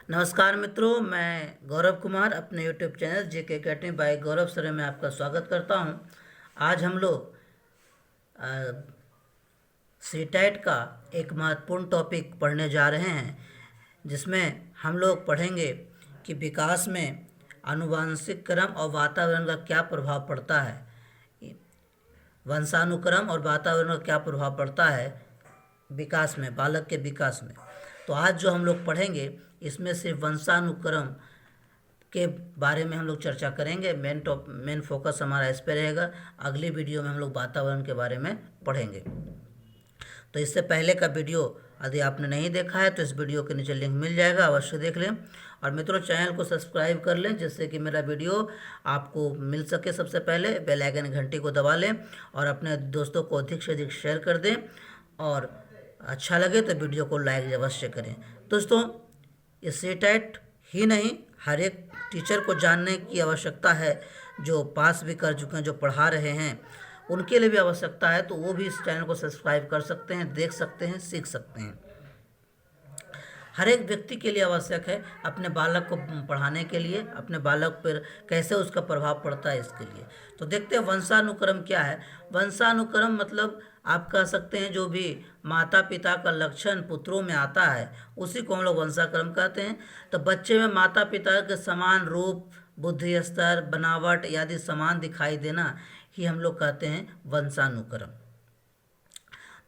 नमस्कार मित्रों, मैं गौरव कुमार अपने यूट्यूब चैनल जेके अकेडमी बाय गौरव सर में आपका स्वागत करता हूं। आज हम लोग सीटेट का एक महत्वपूर्ण टॉपिक पढ़ने जा रहे हैं, जिसमें हम लोग पढ़ेंगे कि विकास में आनुवंशिक क्रम और वातावरण का क्या प्रभाव पड़ता है। वंशानुक्रम और वातावरण का क्या प्रभाव पड़ता है विकास में, बालक के विकास में। तो आज जो हम लोग पढ़ेंगे इसमें सिर्फ वंशानुक्रम के बारे में हम लोग चर्चा करेंगे। मेन फोकस हमारा इस पर रहेगा। अगली वीडियो में हम लोग वातावरण के बारे में पढ़ेंगे। तो इससे पहले का वीडियो यदि आपने नहीं देखा है तो इस वीडियो के नीचे लिंक मिल जाएगा, अवश्य देख लें। और मित्रों, चैनल को सब्सक्राइब कर लें जिससे कि मेरा वीडियो आपको मिल सके। सबसे पहले बेल आइकन घंटी को दबा लें और अपने दोस्तों को अधिक से अधिक शेयर कर दें, और अच्छा लगे तो वीडियो को लाइक अवश्य करें। दोस्तों, ये सीटेट ही नहीं, हर एक टीचर को जानने की आवश्यकता है। जो पास भी कर चुके हैं, जो पढ़ा रहे हैं, उनके लिए भी आवश्यकता है। तो वो भी इस चैनल को सब्सक्राइब कर सकते हैं, देख सकते हैं, सीख सकते हैं। हर एक व्यक्ति के लिए आवश्यक है अपने बालक को पढ़ाने के लिए, अपने बालक पर कैसे उसका प्रभाव पड़ता है इसके लिए। तो देखते हैं वंशानुक्रम क्या है। वंशानुक्रम मतलब आप कह सकते हैं जो भी माता पिता का लक्षण पुत्रों में आता है उसी को हम लोग वंशानुक्रम कहते हैं। तो बच्चे में माता पिता के समान रूप, बुद्धि स्तर, बनावट आदि समान दिखाई देना ही हम लोग कहते हैं वंशानुक्रम।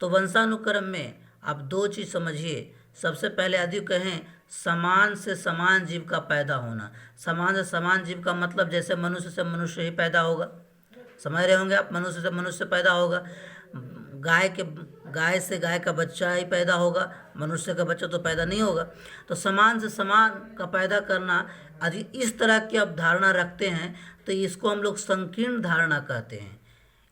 तो वंशानुक्रम में आप दो चीज़ समझिए। सबसे पहले यदि कहें समान से समान जीव का पैदा होना। समान से समान जीव का मतलब जैसे मनुष्य से मनुष्य ही पैदा होगा, समझ रहे होंगे आप। मनुष्य से मनुष्य पैदा होगा, गाय से गाय का बच्चा ही पैदा होगा, मनुष्य का बच्चा तो पैदा नहीं होगा। तो समान से समान का पैदा करना, यदि इस तरह की आप धारणा रखते हैं तो इसको हम लोग संकीर्ण धारणा कहते हैं।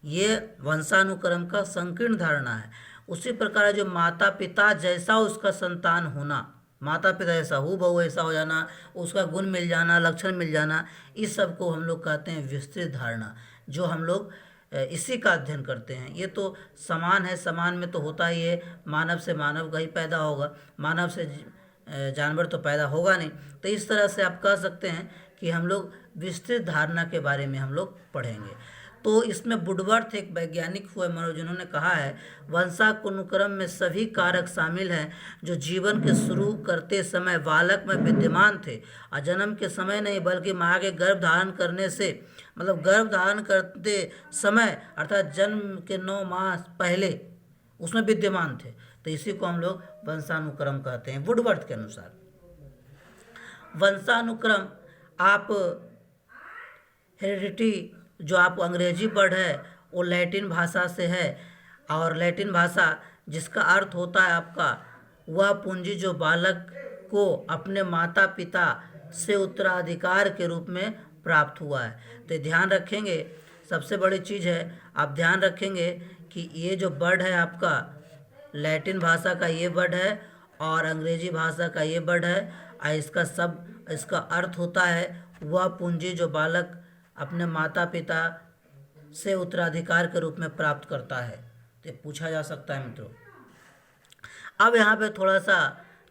ये वंशानुक्रम का संकीर्ण धारणा है। उसी प्रकार जो माता पिता जैसा उसका संतान होना, माता पिता जैसा हूबहू ऐसा हो जाना, उसका गुण मिल जाना, लक्षण मिल जाना, इस सब को हम लोग कहते हैं विस्तृत धारणा, जो हम लोग इसी का अध्ययन करते हैं। ये तो समान है, समान में तो होता ही है, मानव से मानव का ही पैदा होगा, मानव से जानवर तो पैदा होगा नहीं। तो इस तरह से आप कह सकते हैं कि हम लोग विस्तृत धारणा के बारे में हम लोग पढ़ेंगे। तो इसमें वुडवर्थ एक वैज्ञानिक हुए मनोज, जिन्होंने कहा है वंशानुक्रम में सभी कारक शामिल हैं जो जीवन के शुरू करते समय बालक में विद्यमान थे, और जन्म के समय नहीं बल्कि माँ के गर्भ धारण करने से, मतलब गर्भ धारण करते समय अर्थात जन्म के 9 माह पहले उसमें विद्यमान थे। तो इसी को हम लोग वंशानुक्रम कहते हैं वुडवर्थ के अनुसार। वंशानुक्रम आप हेरिडिटी, जो आप अंग्रेजी वर्ड है वो लैटिन भाषा से है, और लैटिन भाषा जिसका अर्थ होता है आपका वह पूंजी जो बालक को अपने माता पिता से उत्तराधिकार के रूप में प्राप्त हुआ है। तो ध्यान रखेंगे, सबसे बड़ी चीज़ है आप ध्यान रखेंगे कि ये जो वर्ड है आपका लैटिन भाषा का ये वर्ड है और अंग्रेजी भाषा का ये वर्ड है, और इसका अर्थ होता है वह पूंजी जो बालक अपने माता पिता से उत्तराधिकार के रूप में प्राप्त करता है। तो पूछा जा सकता है मित्रों। अब यहाँ पे थोड़ा सा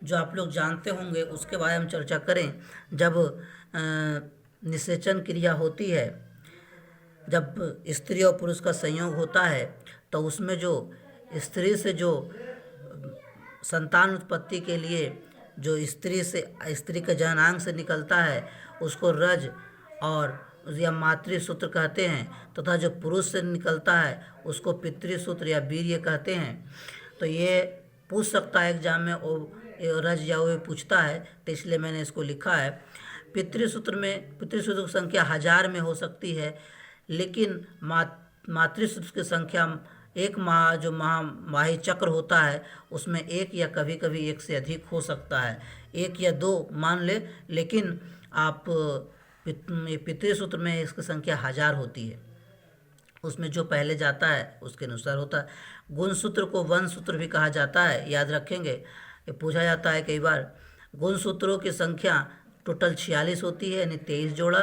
जो आप लोग जानते होंगे उसके बारे में चर्चा करें। जब निषेचन क्रिया होती है, जब स्त्री और पुरुष का संयोग होता है, तो उसमें जो स्त्री से जो संतान उत्पत्ति के लिए जो स्त्री के जननांग से निकलता है उसको रज और या मातृसूत्र कहते हैं, तथा जो पुरुष से निकलता है उसको पितृसूत्र या वीर्य कहते हैं। तो ये पूछ सकता है एग्जाम में, रज या वो पूछता है, तो इसलिए मैंने इसको लिखा है। पितृसूत्र की संख्या 1000 में हो सकती है, लेकिन मातृसूत्र की संख्या एक माह जो माही चक्र होता है उसमें एक या कभी कभी एक से अधिक हो सकता है, 1 या 2 मान ले, लेकिन आप पितृसूत्र में इसकी संख्या 1000 होती है। उसमें जो पहले जाता है उसके अनुसार होता है। गुणसूत्र को वंशसूत्र भी कहा जाता है, याद रखेंगे, ये पूछा जाता है कई बार। गुणसूत्रों की संख्या टोटल 46 होती है, यानी 23 जोड़ा।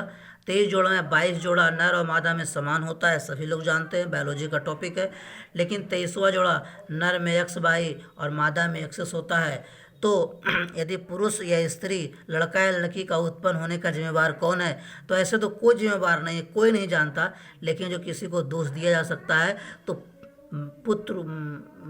23 जोड़ा में 22 जोड़ा नर और मादा में समान होता है, सभी लोग जानते हैं, बायोलॉजी का टॉपिक है। लेकिन 23वां जोड़ा नर में XY और मादा में XX होता है। तो यदि पुरुष या स्त्री, लड़का या लड़की का उत्पन्न होने का जिम्मेवार कौन है, तो ऐसे तो कोई जिम्मेवार नहीं है, कोई नहीं जानता। लेकिन जो किसी को दोष दिया जा सकता है तो पुत्र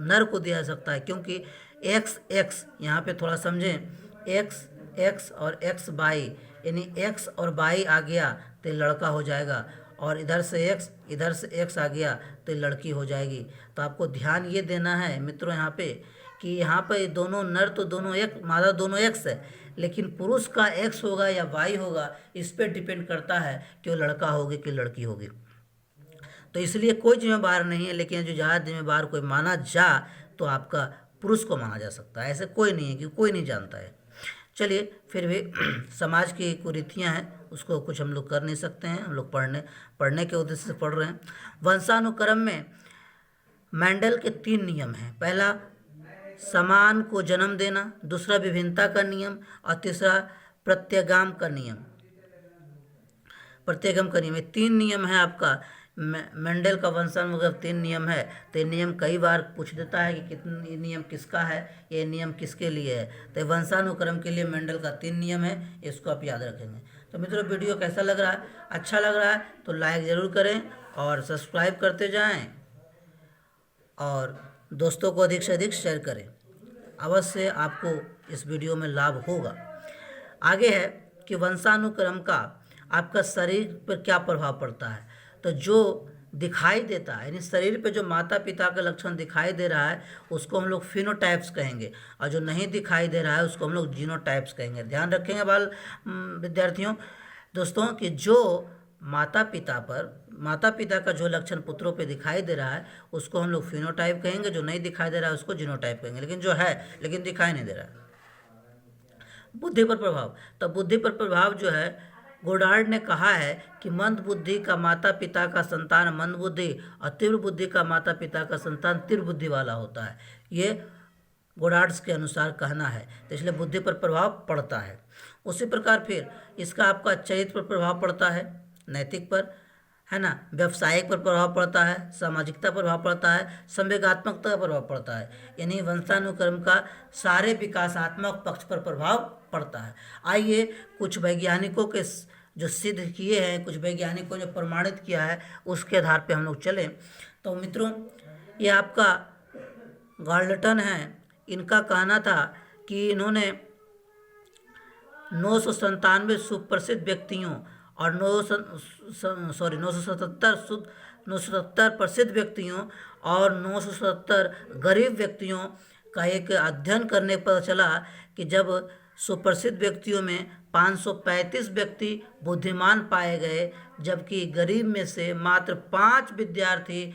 नर को दिया जा सकता है, क्योंकि एक्स एक्स यहाँ पे थोड़ा समझें, एक्स एक्स और एक्स बाई, यानी एक्स और बाई आ गया तो लड़का हो जाएगा, और इधर से एक्स आ गया तो लड़की हो जाएगी। तो आपको ध्यान ये देना है मित्रों यहाँ पे कि यहाँ पे दोनों नर तो दोनों एक, मादा दोनों एक्स है, लेकिन पुरुष का एक्स होगा या वाई होगा, इस पर डिपेंड करता है कि वो लड़का होगी कि लड़की होगी। तो इसलिए कोई जिम्मेवार नहीं है, लेकिन जो ज़्यादा जिम्मेवार कोई माना जा तो आपका पुरुष को माना जा सकता है। ऐसे कोई नहीं है कि कोई नहीं जानता है। चलिए फिर भी समाज की कुरीतियाँ हैं, उसको कुछ हम लोग कर नहीं सकते हैं, हम लोग पढ़ने के उद्देश्य से पढ़ रहे हैं। वंशानुक्रम में मेंडल के 3 नियम हैं। पहला, समान को जन्म देना, दूसरा विभिन्नता का नियम, और तीसरा प्रत्यागम का नियम। ये 3 नियम है आपका मेंडल का वंशानुक्रम 3 नियम है। तो ये नियम कई बार पूछ देता है कि कितने नियम किसका है, ये नियम किसके लिए है। तो वंशानुक्रम के लिए मेंडल का 3 नियम है, इसको आप याद रखेंगे। तो मित्रों, वीडियो कैसा लग रहा है? अच्छा लग रहा है तो लाइक ज़रूर करें और सब्सक्राइब करते जाएं, और दोस्तों को अधिक से अधिक शेयर करें। अवश्य आपको इस वीडियो में लाभ होगा। आगे है कि वंशानुक्रम का आपका शरीर पर क्या प्रभाव पड़ता है। तो जो दिखाई देता है, यानी शरीर पे जो माता पिता का लक्षण दिखाई दे रहा है उसको हम लोग फिनोटाइप्स कहेंगे, और जो नहीं दिखाई दे रहा है उसको हम लोग जीनोटाइप्स कहेंगे। ध्यान रखेंगे विद्यार्थियों दोस्तों कि जो माता पिता का जो लक्षण पुत्रों पे दिखाई दे रहा है उसको हम लोग फिनोटाइप कहेंगे, जो नहीं दिखाई दे रहा है उसको जीनोटाइप कहेंगे। लेकिन जो है लेकिन दिखाई नहीं दे रहा है। बुद्धि पर प्रभाव, तो बुद्धि पर प्रभाव जो है, गोडार्ड ने कहा है कि मंद बुद्धि का माता पिता का संतान मंद बुद्धि और तीव्र बुद्धि का माता पिता का संतान तीव्र बुद्धि वाला होता है। ये गोडार्ड्स के अनुसार कहना है। तो इसलिए बुद्धि पर प्रभाव पड़ता है। उसी प्रकार फिर इसका आपका चरित्र पर प्रभाव पड़ता है, नैतिक पर, है ना, व्यवसायिक पर प्रभाव पड़ता है, सामाजिकता पर प्रभाव पड़ता है, संवेगात्मकता पर प्रभाव पड़ता है। यानी वंशानुक्रम का सारे विकासात्मक पक्ष पर प्रभाव पड़ता है। आइए कुछ वैज्ञानिकों के जो सिद्ध किए हैं, कुछ वैज्ञानिकों ने प्रमाणित किया है, उसके आधार पे हम लोग चलें। तो मित्रों, ये आपका गार्लटन है, इनका कहना था कि इन्होंने 997 सुप्रसिद्ध व्यक्तियों और 977 प्रसिद्ध व्यक्तियों और 977 गरीब व्यक्तियों का एक अध्ययन करने पर चला कि जब सुप्रसिद्ध व्यक्तियों में 535 व्यक्ति बुद्धिमान पाए गए, जबकि गरीब में से मात्र 5 विद्यार्थी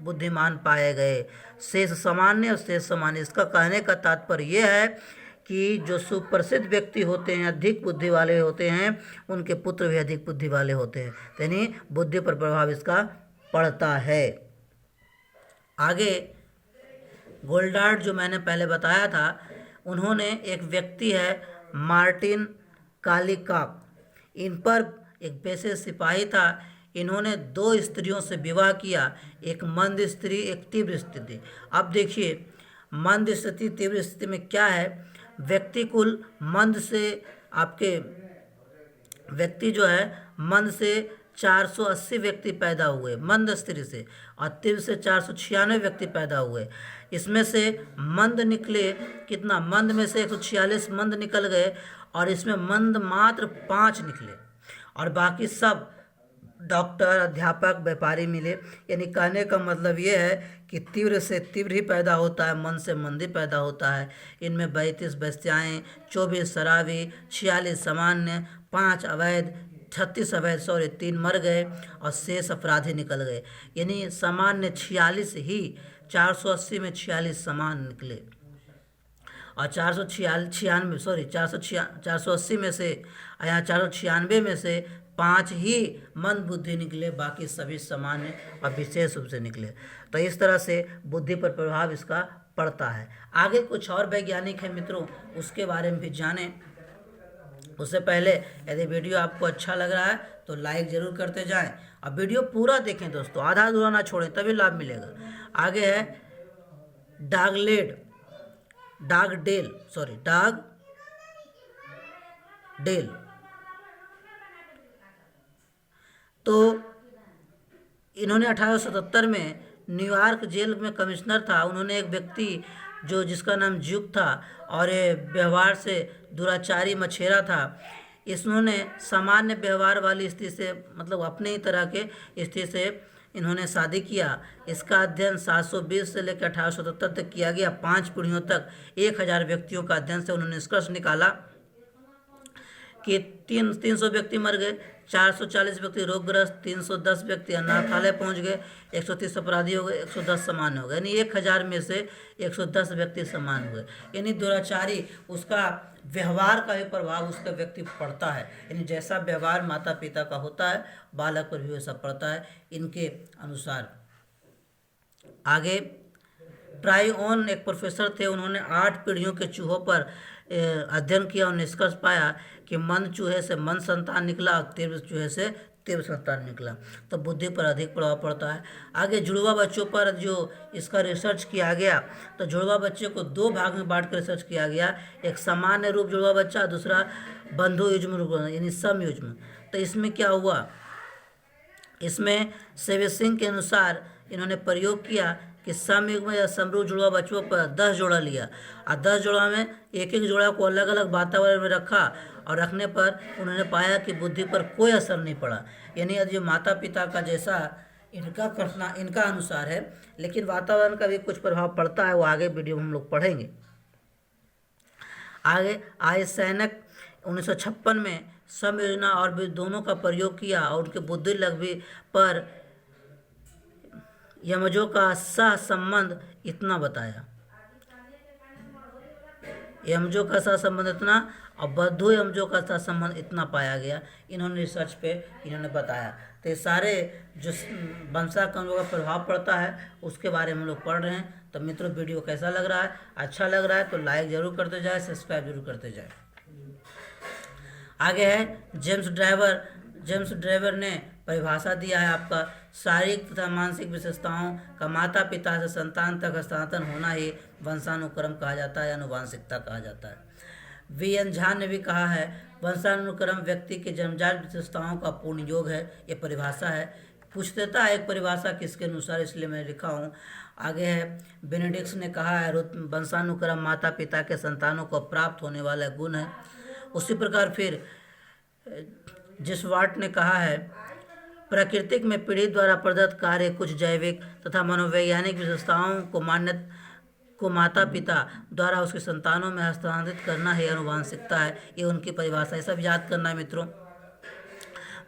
बुद्धिमान पाए गए। शेष सामान्य और शेष सामान्य। इसका कहने का तात्पर्य यह है कि जो सुप्रसिद्ध व्यक्ति होते हैं, अधिक बुद्धि वाले होते हैं, उनके पुत्र भी अधिक बुद्धि वाले होते हैं। यानी बुद्धि पर प्रभाव इसका पड़ता है। आगे गोल्डार्ड जो मैंने पहले बताया था, उन्होंने, एक व्यक्ति है मार्टिन कालिकॉक, इन पर एक पेशे सिपाही था। इन्होंने 2 स्त्रियों से विवाह किया, एक मंद स्त्री, एक तीव्र स्थिति। अब देखिए, मंद स्थिति तीव्र स्थिति में क्या है। व्यक्ति कुल मंद से, आपके व्यक्ति जो है मंद से 480 व्यक्ति पैदा हुए मंद स्त्री से, और तीव्र से 496 व्यक्ति पैदा हुए। इसमें से मंद निकले कितना, मंद में से 146 मंद निकल गए, और इसमें मंद मात्र 5 निकले, और बाकी सब डॉक्टर, अध्यापक, व्यापारी मिले। यानी कहने का मतलब ये है कि तीव्र से तीव्र ही पैदा होता है, मंद से मंद ही पैदा होता है। इनमें 32 वेश्याएँ, 24 शराबी, 46 सामान्य, 5 अवैध, 36 अवैध 3 मर गए, और शेष अपराधी निकल गए। यानी सामान्य 46 ही, 480 में 46 सामान्य निकले, और 480 में से, यहाँ 496 में से 5 ही मंद बुद्धि निकले, बाकी सभी सामान्य और विशेष रूप से निकले। तो इस तरह से बुद्धि पर प्रभाव इसका पड़ता है। आगे कुछ और वैज्ञानिक हैं मित्रों, उसके बारे में भी जानें। उससे पहले यदि वीडियो आपको अच्छा लग रहा है तो लाइक ज़रूर करते जाएं, और वीडियो पूरा देखें दोस्तों, आधा अधूरा ना छोड़ें, तभी लाभ मिलेगा। आगे है डागलेड डाग डेल। तो इन्होंने 1877 में न्यूयॉर्क जेल में कमिश्नर था, उन्होंने एक व्यक्ति जो जिसका नाम ज्यूक था और ये व्यवहार से दुराचारी मछेरा था, इसने सामान्य व्यवहार वाली स्त्री से, मतलब अपने ही तरह के स्त्री से इन्होंने शादी किया। इसका अध्ययन 720 से लेकर 1877 तक किया गया। 5 पीढ़ियों तक 1000 व्यक्तियों का अध्ययन से उन्होंने निष्कर्ष निकाला कि 300 व्यक्ति मर गए, 440 व्यक्ति रोगग्रस्त, 310 व्यक्ति अनाथालय पहुंच गए, 130 अपराधी हो गए, 110 सामान्य हो गए। यानी 1000 में से 110 व्यक्ति सामान्य हुए। यानी दुराचारी, उसका व्यवहार का भी प्रभाव उसका व्यक्ति पड़ता है। यानी जैसा व्यवहार माता पिता का होता है बालक पर भी वैसा पड़ता है इनके अनुसार। आगे ट्राइओन एक प्रोफेसर थे, उन्होंने 8 पीढ़ियों के चूहों पर अध्ययन किया और निष्कर्ष पाया कि मंद चूहे से मंद संतान निकला और तीव्र चूहे से तीव्र संतान निकला। तो बुद्धि पर अधिक प्रभाव पड़ता है। आगे जुड़वा बच्चों पर जो इसका रिसर्च किया गया, तो जुड़वा बच्चे को 2 भाग में बांट कर रिसर्च किया गया। एक सामान्य रूप जुड़वा बच्चा, दूसरा बंधु युग्म रूप यानी समयुग्म। तो इसमें क्या हुआ, इसमें सेवेसिंग के अनुसार इन्होंने प्रयोग किया कि समयुग्म या समरूप जुड़वा बच्चों पर 10 जोड़ा लिया और 10 जोड़ा में एक जोड़ा को अलग अलग वातावरण में रखा और रखने पर उन्होंने पाया कि बुद्धि पर कोई असर नहीं पड़ा। यानी जो माता पिता का जैसा इनका अनुसार है, लेकिन वातावरण का भी कुछ प्रभाव पड़ता है, वो आगे वीडियो में हम लोग पढ़ेंगे। आगे आइसैनक 1956 में सम योजना और भी दोनों का प्रयोग किया और उनके बुद्धि लगभग पर यमजों का सह संबंध इतना बताया, यमजों का सह संबंध इतना और बद्धु यमजों का सह संबंध इतना पाया गया। इन्होंने रिसर्च पे इन्होंने बताया। तो ये सारे जो वंशानुक्रम का प्रभाव पड़ता है उसके बारे में हम लोग पढ़ रहे हैं। तो मित्रों, वीडियो कैसा लग रहा है? अच्छा लग रहा है तो लाइक जरूर करते जाए, सब्सक्राइब जरूर करते जाए। आगे है जेम्स ड्राइवर ने परिभाषा दिया है आपका, शारीरिक तथा मानसिक विशेषताओं का माता पिता से संतान तक हस्तांतरण होना ही वंशानुक्रम कहा जाता है, आनुवांशिकता कहा जाता है। वी.एन. झा ने भी कहा है, वंशानुक्रम व्यक्ति के जन्मजात विशेषताओं का पूर्ण योग है। ये परिभाषा है, पूछ देता है एक परिभाषा किसके अनुसार, इसलिए मैं लिखा हूँ। आगे है, बेनेडिक्ट ने कहा है, वंशानुक्रम माता पिता के संतानों को प्राप्त होने वाला गुण है। उसी प्रकार फिर जिसवार्ट ने कहा है, प्राकृतिक में पीढ़ी द्वारा प्रदत्त कार्य कुछ जैविक तथा मनोवैज्ञानिक विशेषताओं को माता पिता द्वारा उसकी संतानों में हस्तांतरित करना ही आनुवांशिकता है। ये उनकी परिभाषा है, सब याद करना है मित्रों।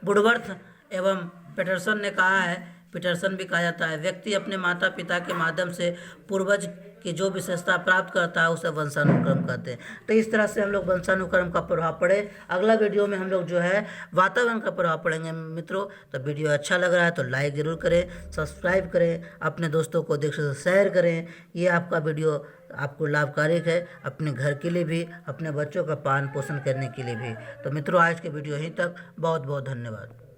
वुडवर्थ एवं पीटरसन ने कहा है, पीटरसन भी कहा जाता है, व्यक्ति अपने माता पिता के माध्यम से पूर्वज की जो विशेषता प्राप्त करता है उसे वंशानुक्रम कहते हैं। तो इस तरह से हम लोग वंशानुक्रम का प्रभाव पढ़े। अगला वीडियो में हम लोग जो है वातावरण का प्रभाव पढ़ेंगे मित्रों। तो वीडियो अच्छा लग रहा है तो लाइक ज़रूर करें, सब्सक्राइब करें, अपने दोस्तों को देख से शेयर करें। ये आपका वीडियो आपको लाभकारी है, अपने घर के लिए भी, अपने बच्चों का पालन पोषण करने के लिए भी। तो मित्रों, आज के वीडियो यहीं तक। बहुत बहुत धन्यवाद।